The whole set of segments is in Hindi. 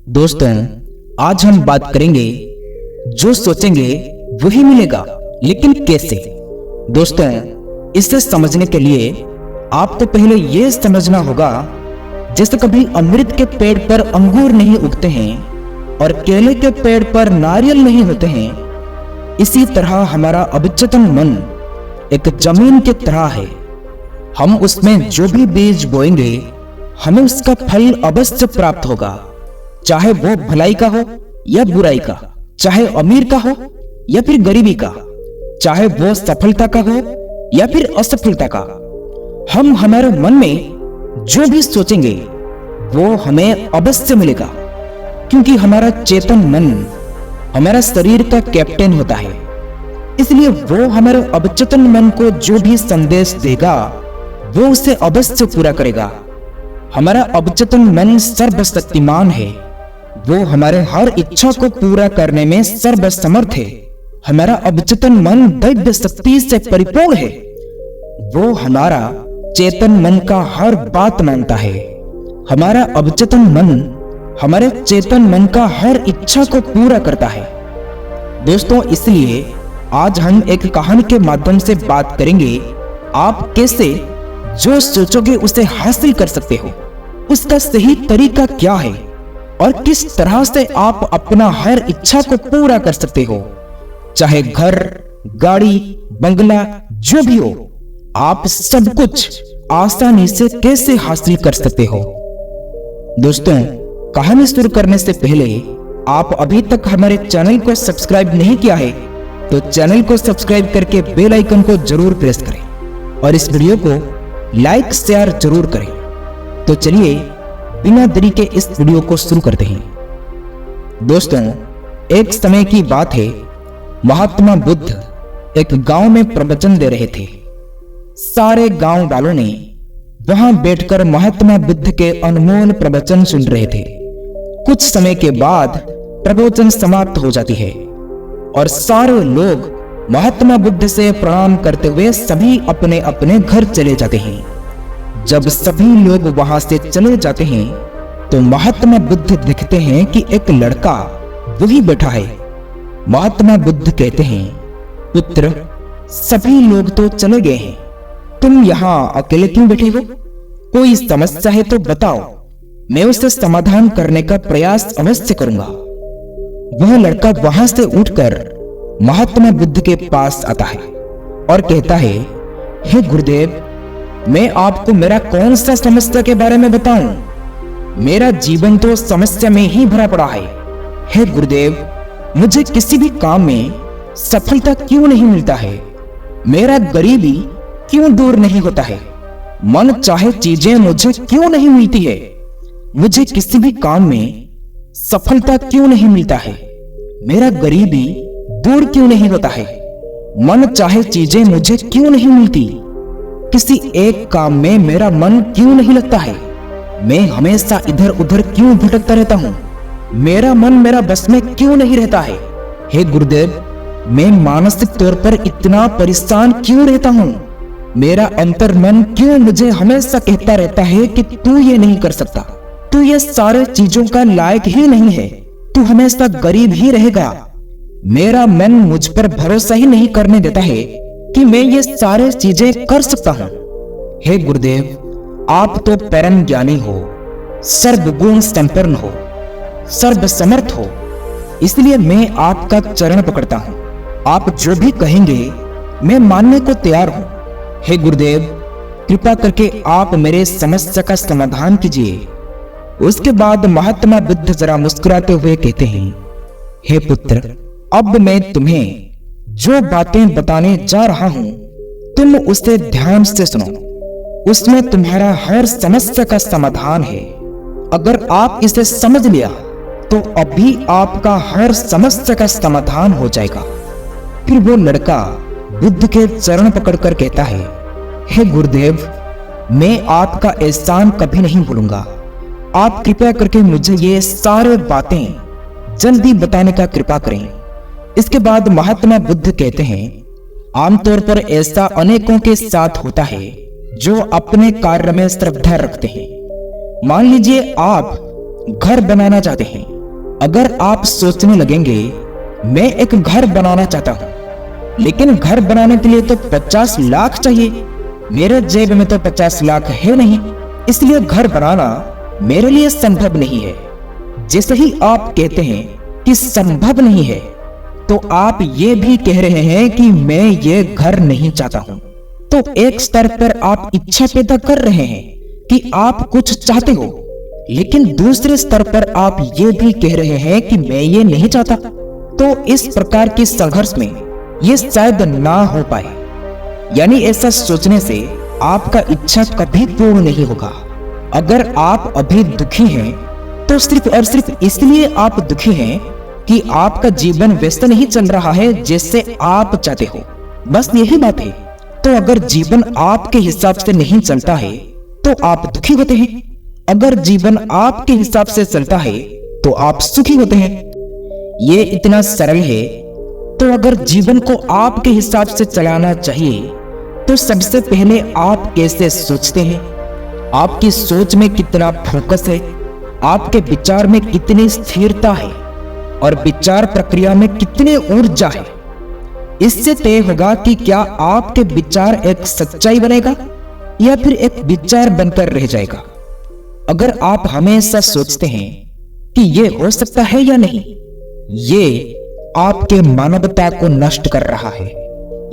दोस्तों, आज हम बात करेंगे जो सोचेंगे वही मिलेगा, लेकिन कैसे। दोस्तों, इसे समझने के लिए आपको पहले यह समझना होगा, जैसे कभी अमृत के पेड़ पर अंगूर नहीं उगते हैं और केले के पेड़ पर नारियल नहीं होते हैं, इसी तरह हमारा अवचेतन मन एक जमीन की तरह है। हम उसमें जो भी बीज बोएंगे हमें उसका फल अवश्य प्राप्त होगा, चाहे वो भलाई का हो या बुराई का, चाहे अमीर का हो या फिर गरीबी का, चाहे वो सफलता का हो या फिर असफलता का। हम हमारे मन में जो भी सोचेंगे वो हमें अवश्य मिलेगा, क्योंकि हमारा चेतन मन हमारा शरीर का कैप्टन होता है। इसलिए वो हमारे अवचेतन मन को जो भी संदेश देगा वो उसे अवश्य पूरा करेगा। हमारा अवचेतन मन सर्वशक्तिमान है, वो हमारे हर इच्छा को पूरा करने में सर्वसमर्थ है। हमारा अवचेतन मन दैव्य शक्ति से परिपूर्ण है, वो हमारा चेतन मन का हर बात मानता है। हमारा अवचेतन मन हमारे चेतन मन का हर इच्छा को पूरा करता है। दोस्तों, इसलिए आज हम एक कहानी के माध्यम से बात करेंगे, आप कैसे जो सोचोगे उसे हासिल कर सकते हो, उसका सही तरीका क्या है और किस तरह से आप अपना हर इच्छा को पूरा कर सकते हो। चाहे घर, गाड़ी, बंगला जो भी हो, आप सब कुछ आसानी से कैसे हासिल कर सकते हो। दोस्तों, कहानी शुरू करने से पहले आप अभी तक हमारे चैनल को सब्सक्राइब नहीं किया है तो चैनल को सब्सक्राइब करके बेल आइकन को जरूर प्रेस करें और इस वीडियो को लाइक शेयर जरूर करें। तो चलिए बिना देरी के इस वीडियो को शुरू करते हैं। दोस्तों, एक समय की बात है, महात्मा बुद्ध एक गांव में प्रवचन दे रहे थे। सारे गांव वालों ने वहां बैठकर महात्मा बुद्ध के अनमोल प्रवचन सुन रहे थे। कुछ समय के बाद प्रवचन समाप्त हो जाती है और सारे लोग महात्मा बुद्ध से प्रणाम करते हुए सभी अपने अपने घर चले जाते हैं। जब सभी लोग वहां से चले जाते हैं तो महात्मा बुद्ध देखते हैं कि एक लड़का वही बैठा है। महात्मा बुद्ध कहते हैं, पुत्र, सभी लोग तो चले गए हैं, तुम यहाँ अकेले क्यों बैठे हो? कोई समस्या है तो बताओ, मैं उसे समाधान करने का प्रयास अवश्य करूंगा। वह लड़का वहां से उठकर महात्मा बुद्ध के पास आता है और कहता है, हे गुरुदेव, मैं आपको मेरा कौन सा समस्या के बारे में बताऊं? मेरा जीवन तो समस्या में ही भरा पड़ा है। हे गुरुदेव, मुझे किसी भी काम में सफलता क्यों नहीं मिलता है? मेरा गरीबी क्यों दूर नहीं होता है? मन चाहे चीजें मुझे क्यों नहीं मिलती है? मुझे किसी भी काम में सफलता क्यों नहीं मिलता है? मेरा गरीबी दूर क्यों नहीं होता है? मन चाहे चीजें मुझे क्यों नहीं मिलती? किसी एक काम में मेरा मन क्यों नहीं लगता है? मैं हमेशा इधर उधर क्यों भटकता रहता हूँ? मेरा मन मेरा बस में क्यों नहीं रहता है? हे गुरुदेव, मैं मानसिक तौर पर इतना परेशान क्यों रहता हूँ? मेरा अंतर्मन क्यों मुझे हमेशा कहता रहता है कि तू ये नहीं कर सकता, तू ये सारे चीजों का लायक ही नहीं है, तू हमेशा गरीब ही रहेगा। मेरा मन मुझ पर भरोसा ही नहीं करने देता है कि मैं ये सारे चीजें कर सकता हूँ। हे गुरुदेव, आप तो परम ज्ञानी हो, सर्वगुण संपन्न हो, सर्वसमर्थ हो, इसलिए मैं आपका चरण पकड़ता हूँ। आप जो भी कहेंगे मैं मानने को तैयार हूँ। हे गुरुदेव, कृपा करके आप मेरे समस्या का समाधान कीजिए। उसके बाद महात्मा बुद्ध जरा मुस्कुराते हुए कहते हैं, हे पुत्र, अब मैं तुम्हें जो बातें बताने जा रहा हूं तुम उसे ध्यान से सुनो। उसमें तुम्हारा हर समस्या का समाधान है। अगर आप इसे समझ लिया तो अभी आपका हर समस्या का समाधान हो जाएगा। फिर वो लड़का बुद्ध के चरण पकड़कर कहता है, हे गुरुदेव, मैं आपका एहसान कभी नहीं भूलूंगा। आप कृपया करके मुझे ये सारे बातें जल्दी बताने का कृपा करें। इसके बाद महात्मा बुद्ध कहते हैं, आमतौर पर ऐसा अनेकों के साथ होता है जो अपने कार्य में श्रद्धा रखते हैं। मान लीजिए आप घर बनाना चाहते हैं अगर आप सोचने लगेंगे मैं एक घर बनाना चाहता हूं, लेकिन घर बनाने के लिए तो 50 लाख चाहिए, मेरे जेब में तो 50 लाख है नहीं, इसलिए घर बनाना मेरे लिए संभव नहीं है। जैसे ही आप कहते हैं कि संभव नहीं है, तो आप ये भी कह रहे हैं कि मैं ये घर नहीं चाहता हूं। तो एक स्तर पर आप इच्छा पैदा कर रहे हैं कि आप कुछ चाहते हो, लेकिन दूसरे स्तर पर आप ये भी कह रहे हैं कि मैं ये नहीं चाहता। तो इस प्रकार के संघर्ष में ये शायद ना हो पाए, यानी ऐसा सोचने से आपका इच्छा कभी पूर्ण नहीं होगा। अगर आप अभी दुखी हैं तो सिर्फ और सिर्फ इसलिए आप दुखी हैं कि आपका जीवन वैसे नहीं चल रहा है जैसे आप चाहते हो, बस यही बात है। तो अगर जीवन आपके हिसाब से नहीं चलता है तो आप दुखी होते हैं, अगर जीवन आपके हिसाब से चलता है तो आप सुखी होते हैं। ये इतना सरल है। तो अगर जीवन को आपके हिसाब से चलाना चाहिए तो सबसे पहले आप कैसे सोचते हैं, आपकी सोच में कितना फोकस है, आपके विचार में कितनी स्थिरता है और विचार प्रक्रिया में कितनी ऊर्जा है। इससे तय होगा कि क्या आपके विचार एक सच्चाई बनेगा या फिर एक विचार बनकर रह जाएगा। अगर आप हमेशा सोचते हैं कि ये हो सकता है या नहीं, ये आपके मानवता को नष्ट कर रहा है,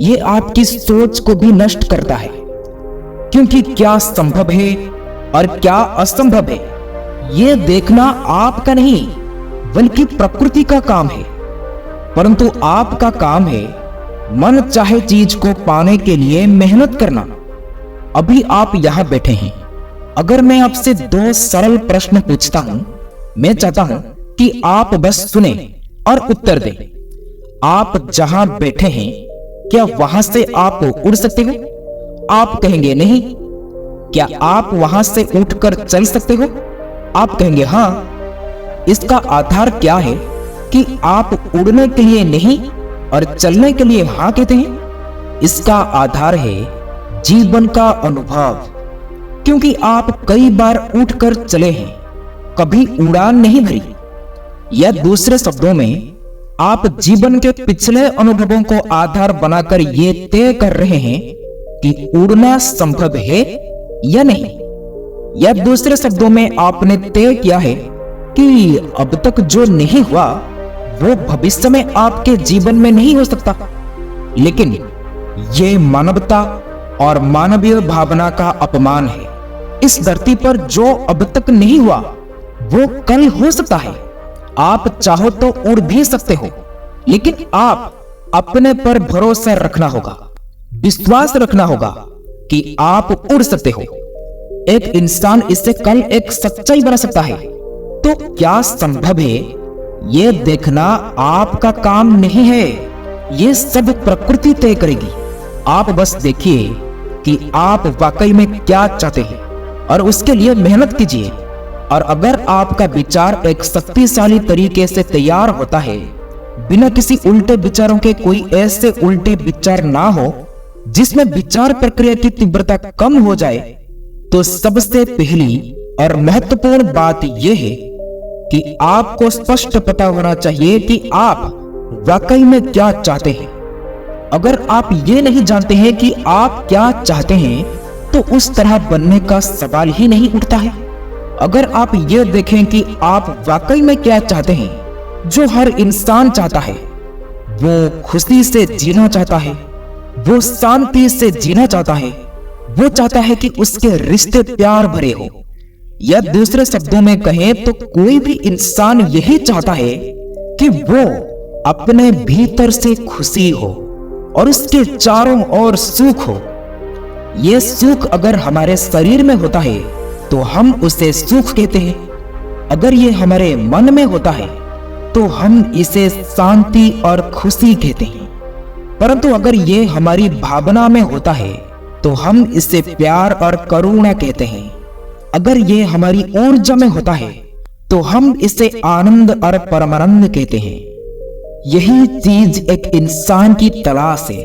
ये आपकी सोच को भी नष्ट करता है। क्योंकि क्या संभव है और क्या असंभव है, ये देखना आपका नहीं बल्कि प्रकृति का काम है। परंतु आपका काम है मन चाहे चीज को पाने के लिए मेहनत करना। अभी आप यहां बैठे हैं, अगर मैं आपसे 2 सरल प्रश्न पूछता हूं, मैं चाहता हूं कि आप बस सुने और उत्तर दें। आप जहां बैठे हैं क्या वहां से आप उड़ सकते हो? आप कहेंगे नहीं। क्या आप वहां से उठकर चल सकते हो? आप कहेंगे हां। इसका आधार क्या है कि आप उड़ने के लिए नहीं और चलने के लिए हां कहते हैं? इसका आधार है जीवन का अनुभव। क्योंकि आप कई बार उठकर चले हैं, कभी उड़ान नहीं भरी। या दूसरे शब्दों में आप जीवन के पिछले अनुभवों को आधार बनाकर ये तय कर रहे हैं कि उड़ना संभव है या नहीं। या दूसरे शब्दों में आपने तय किया है कि अब तक जो नहीं हुआ वो भविष्य में आपके जीवन में नहीं हो सकता। लेकिन ये मानवता और मानवीय भावना का अपमान है। इस धरती पर जो अब तक नहीं हुआ वो कल हो सकता है। आप चाहो तो उड़ भी सकते हो, लेकिन आप अपने पर भरोसा रखना होगा, विश्वास रखना होगा कि आप उड़ सकते हो। एक इंसान इससे कल एक सच्चाई बना सकता है। तो क्या संभव है ये देखना आपका काम नहीं है, ये सब प्रकृति तय करेगी। आप बस देखिए कि आप वाकई में क्या चाहते हैं और उसके लिए मेहनत कीजिए। और अगर आपका विचार एक शक्तिशाली तरीके से तैयार होता है, बिना किसी उल्टे विचारों के, कोई ऐसे उल्टे विचार ना हो जिसमें विचार प्रक्रिया की तीव्रता कम हो जाए, तो सबसे पहली और महत्वपूर्ण बात यह है कि आपको स्पष्ट पता होना चाहिए कि आप वाकई में क्या चाहते हैं। अगर आप ये नहीं जानते हैं कि आप क्या चाहते हैं, तो उस तरह बनने का सवाल ही नहीं उठता है। अगर आप ये देखें कि आप वाकई में क्या चाहते हैं, जो हर इंसान चाहता है, वो खुशी से जीना चाहता है, वो शांति से जीना चाहता है, वो चाहता है कि उसके रिश्ते प्यार भरे हो। या दूसरे शब्दों में कहें तो कोई भी इंसान यही चाहता है कि वो अपने भीतर से खुशी हो और उसके चारों ओर सुख हो। ये सुख अगर हमारे शरीर में होता है तो हम उसे सुख कहते हैं। अगर ये हमारे मन में होता है तो हम इसे शांति और खुशी कहते हैं। परंतु अगर ये हमारी भावना में होता है तो हम इसे प्यार और करुणा कहते हैं। अगर ये हमारी ऊर्जा में होता है तो हम इसे आनंद और परमानंद कहते हैं। यही चीज एक इंसान की तलाश है।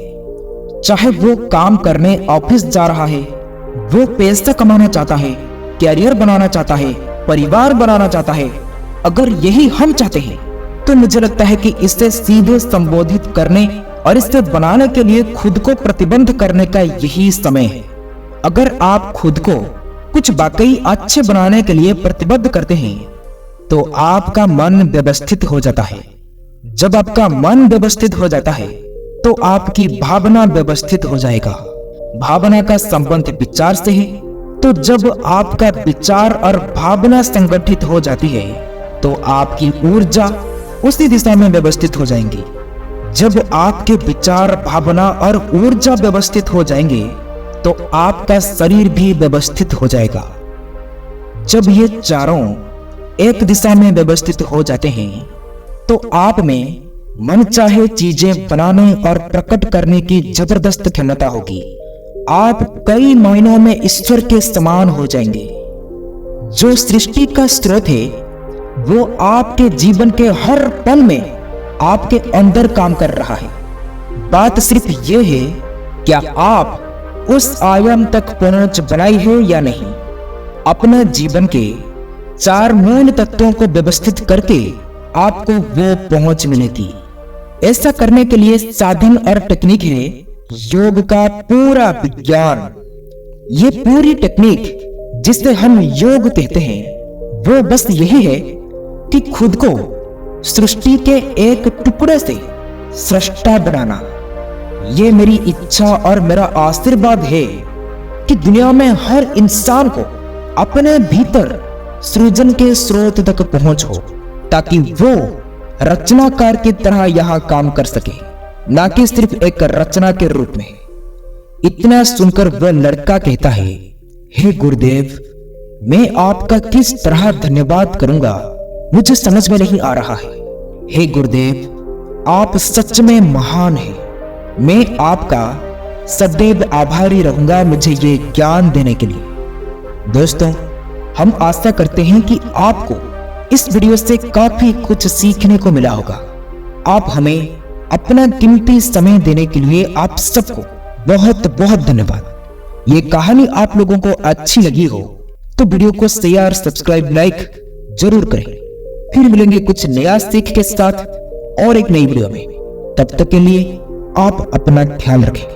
चाहे वो काम करने ऑफिस जा रहा है, वो पैसा कमाना चाहता है, कैरियर बनाना चाहता है, परिवार बनाना चाहता है, अगर यही हम चाहते हैं तो मुझे लगता है कि इससे सीधे संबोधित करने और इसे बनाने के लिए खुद को प्रतिबंध करने का यही समय है। अगर आप खुद को कुछ वाकई अच्छे बनाने के लिए प्रतिबद्ध करते हैं तो आपका मन व्यवस्थित हो जाता है। जब आपका मन व्यवस्थित हो जाता है तो आपकी भावना व्यवस्थित हो जाएगा। भावना का संबंध विचार से है, तो जब आपका विचार और भावना संगठित हो जाती है तो आपकी ऊर्जा उसी दिशा में व्यवस्थित हो जाएंगी। जब आपके विचार, भावना और ऊर्जा व्यवस्थित हो जाएंगे तो आपका शरीर भी व्यवस्थित हो जाएगा। जब ये चारों एक दिशा में व्यवस्थित हो जाते हैं तो आप में मन चाहे चीजें बनाने और प्रकट करने की जबरदस्त क्षमता होगी। आप कई मायनों में ईश्वर के समान हो जाएंगे। जो सृष्टि का स्रोत है वो आपके जीवन के हर पल में आपके अंदर काम कर रहा है। बात सिर्फ ये है, क्या आप उस आयाम तक पहुंच बनाई है या नहीं। अपने जीवन के 4 मूल तत्वों को व्यवस्थित करके आपको वो पहुंच मिलेगी। ऐसा करने के लिए साधन और टेक्निक है योग का पूरा विज्ञान। ये पूरी टेक्निक जिसे हम योग कहते हैं वो बस यही है कि खुद को सृष्टि के एक टुकड़े से सृष्टा बनाना। ये मेरी इच्छा और मेरा आशीर्वाद है कि दुनिया में हर इंसान को अपने भीतर सृजन के स्रोत तक पहुंच हो, ताकि वो रचनाकार की तरह यहां काम कर सके, ना कि सिर्फ एक रचना के रूप में। इतना सुनकर वह लड़का कहता है, हे गुरुदेव, मैं आपका किस तरह धन्यवाद करूंगा मुझे समझ में नहीं आ रहा है। हे गुरुदेव, आप सच में महान हैं। मैं आपका सदैव आभारी रहूंगा मुझे ये ज्ञान देने के लिए। दोस्तों, हम आशा करते हैं कि आपको इस वीडियो से काफी कुछ सीखने को मिला होगा। आप हमें अपना कीमती समय देने के लिए आप सबको बहुत बहुत धन्यवाद। ये कहानी आप लोगों को अच्छी लगी हो तो वीडियो को शेयर, सब्सक्राइब, लाइक जरूर करें। फिर मिलेंगे कुछ नया सीख के साथ और एक नई वीडियो में। तब तक के लिए आप अपना ख्याल रखें।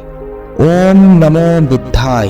ओम नमो बुद्धाय।